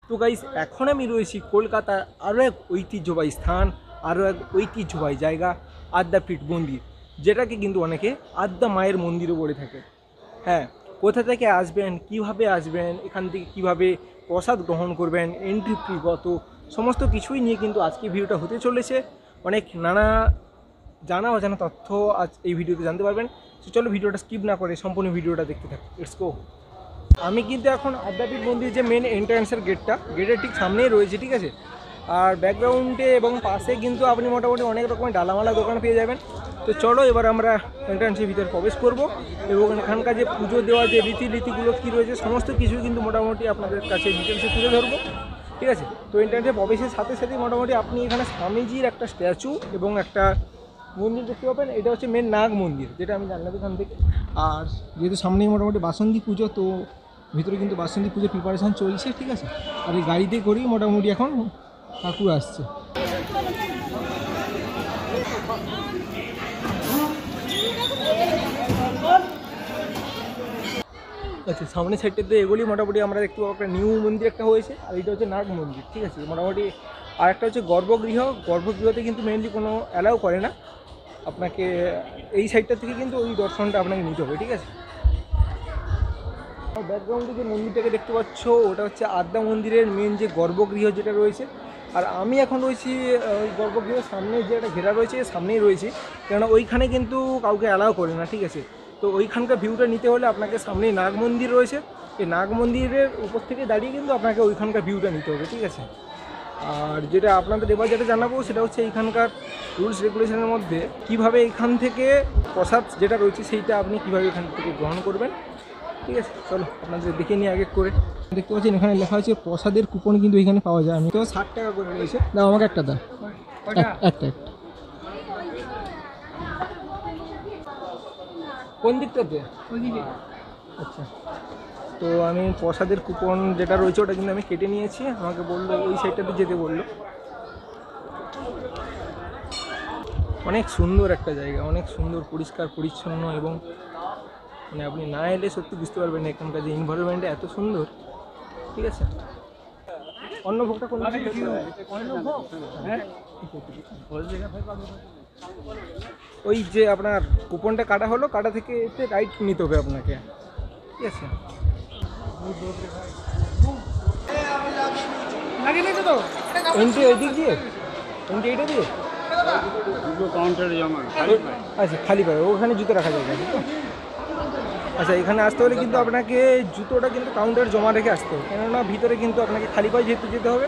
তো গাইস এখন আমি রয়েছি কলকাতার আরও এক ঐতিহ্যবাহী স্থান, আরও এক ঐতিহ্যবাহী জায়গা, আদ্যাপীঠ মন্দির, যেটাকে কিন্তু অনেকে আদ্যা মায়ের মন্দিরও বলে থাকে। হ্যাঁ, কোথা থেকে আসবেন, কিভাবে আসবেন, এখান থেকে কিভাবে প্রসাদ গ্রহণ করবেন, এন্ট্রি ফি কত, সমস্ত কিছুই নিয়ে কিন্তু আজকে ভিডিওটা হতে চলেছে। অনেক নানা জানা অজানা তথ্য আজ এই ভিডিওতে জানতে পারবেন। তো চলো ভিডিওটা স্কিপ না করে সম্পূর্ণ ভিডিওটা দেখতে থাকো, লেটস গো। আমি কিন্তু এখন আদ্যাপীঠ মন্দির যে মেন এন্ট্রান্সের গেটের ঠিক সামনেই রয়েছে, ঠিক আছে। আর ব্যাকগ্রাউন্ডে এবং পাশে কিন্তু আপনি মোটামুটি অনেক রকমের ডালামালা দোকান পেয়ে যাবেন। তো চলো এবার আমরা এন্ট্রান্সের ভিতরে প্রবেশ করব এবং এখানকার যে পুজো দেওয়ার যে রীতিগুলো কী রয়েছে সমস্ত কিছু কিন্তু মোটামুটি আপনাদের কাছে ডিটেলসে তুলে ধরবো, ঠিক আছে। তো এন্ট্রান্সে প্রবেশের সাথে সাথেই মোটামুটি আপনি এখানে স্বামীজির একটা স্ট্যাচু এবং একটা মন্দির দেখতে পাবেন। এটা হচ্ছে মেন নাগ মন্দির, যেটা আমি জানলাম এখান থেকে। আর যেহেতু সামনেই মোটামুটি বাসন্তী পুজো, তো ভিতরে কিন্তু বাসন্তী পুজোর প্রিপারেশান চলছে, ঠিক আছে। আর এই গাড়িতে করেই মোটামুটি এখন ঠাকুর আসছে। আচ্ছা, সামনের সাইডটাতে এগুলি মোটামুটি আমরা দেখতে পাবো একটা নিউ মন্দির একটা হয়েছে, আর এটা হচ্ছে নাগ মন্দির, ঠিক আছে। মোটামুটি আর একটা হচ্ছে গর্ভগৃহতে কিন্তু মেনলি কোনো অ্যালাউ করে না আপনাকে, এই সাইডটা থেকে কিন্তু ওই দর্শনটা আপনাকে নিতে হবে, ঠিক আছে। ব্যাকগ্রাউন্ডে যে মন্দিরটাকে দেখতে পাচ্ছ ওটা হচ্ছে আদ্যা মন্দিরের মেন যে গর্ভগৃহ যেটা রয়েছে। আর আমি এখন রয়েছি ওই গর্ভগৃহের সামনে যে একটা ঘেরা রয়েছে সামনেই রয়েছি, কেননা ওইখানে কিন্তু কাউকে অ্যালাউ করে না, ঠিক আছে। তো ওইখানকার ভিউটা নিতে হলে আপনাকে সামনেই নাগ মন্দির রয়েছে, এই নাগ মন্দিরের উপর থেকে দাঁড়িয়ে কিন্তু আপনাকে ওইখানকার ভিউটা নিতে হবে, ঠিক আছে। আর যেটা আপনাদের এবার যেটা জানাবো সেটা হচ্ছে এইখানকার রুলস রেগুলেশনের মধ্যে কীভাবে এখান থেকে প্রসাদ যেটা রয়েছে সেইটা আপনি কীভাবে এখান থেকে গ্রহণ করবেন, ঠিক আছে। চলো আপনাদের দেখে নিয়ে আগে করে। দেখতে পাচ্ছেন এখানে লেখা আছে প্রসাদের কুপন কিন্তু এখানে পাওয়া যায়। আমি তো 60 টাকা করে রয়েছে, দাও আমাকে একটা দাও, একটা কোন দিকটাতে? আচ্ছা, তো আমি প্রসাদের কুপন যেটা রয়েছে ওটা কিন্তু আমি কেটে নিয়েছি। আমাকে বললো ওই সাইডটাতে যেতে বললো। অনেক সুন্দর একটা জায়গা, অনেক সুন্দর, পরিষ্কার পরিচ্ছন্ন, এবং মানে আপনি না এলে সত্যি বুঝতে পারবেন না এখানকার যে এনভায়রনমেন্টটা এত সুন্দর, ঠিক আছে। অন্নভোগটা কোন ওই যে আপনার কুপনটা কাটা হলো, কাটা থেকে এসে রাইট নিতে হবে আপনাকে, ঠিক আছে। এন্ট্রি এদিক দিয়ে, এন্ট্রি এটা দিয়ে কাউন্টারে জমা, আচ্ছা খালি পাবে, ওখানে জুতো রাখা যাবে। আচ্ছা, এখানে আসতে হলে কিন্তু আপনাকে জুতোটা কিন্তু কাউন্টারে জমা রেখে আসতে হবে, কেননা ভিতরে কিন্তু আপনাকে খালি পায়ে যেহেতু যেতে হবে।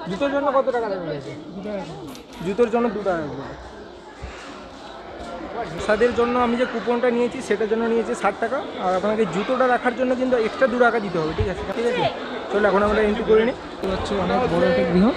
জুতোর জন্য কত টাকা লাগবে? জুতোর জন্য 2 টাকা লাগবে। প্রসাদের জন্য আমি যে কুপনটা নিয়েছি সেটার জন্য নিয়েছি 60 টাকা, আর আপনাকে জুতোটা রাখার জন্য কিন্তু এক্সট্রা 2 টাকা দিতে হবে, ঠিক আছে। ঠিক আছে, চলো এখন আমরা এন্ট্রি করে নিই। হচ্ছে অনেক বড় একটা গৃহ।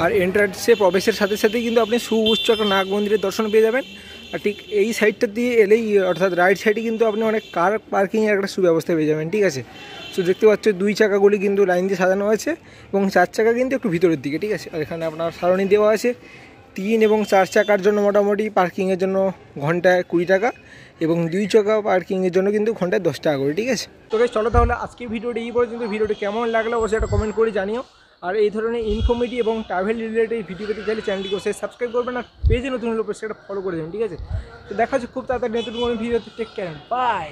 আর এন্ট্রান্সে প্রবেশের সাথে সাথেই কিন্তু আপনি সুউচ্চ একটা নাগ মন্দিরের দর্শন পেয়ে যাবেন। আর ঠিক এই সাইডটা দিয়ে এলেই, অর্থাৎ রাইট সাইডে কিন্তু আপনি অনেক কার পার্কিংয়ের একটা সুব্যবস্থা পেয়ে যাবেন, ঠিক আছে। তো দেখতে পাচ্ছ 2 চাকাগুলি কিন্তু লাইন দিয়ে সাজানো আছে, এবং 4 চাকা কিন্তু একটু ভিতরের দিকে, ঠিক আছে। আর এখানে আপনার সারণী দেওয়া আছে। 3 এবং 4 চাকার জন্য মোটামুটি পার্কিংয়ের জন্য ঘন্টায় 20 টাকা, এবং 2 চাকা পার্কিংয়ের জন্য কিন্তু ঘন্টায় 10 টাকা করে, ঠিক আছে। তো চলো তাহলে আজকে ভিডিওটি এই পর্যন্ত। ভিডিওটি কেমন লাগলো অবশ্যই একটা কমেন্ট করে জানিও। আর এই ধরনের ইনফরমেটিভ এবং ট্রাভেল রিলেটেড ভিডিও পেতে চাইলে চ্যানেলটিকে অবশ্যই সাবস্ক্রাইব করবেন আর পেজে নতুন হলে সেটা ফলো করে দেবেন, ঠিক আছে? তো দেখা হচ্ছে খুব তাড়াতাড়ি নতুন কোনো ভিডিওতে। Take care, by.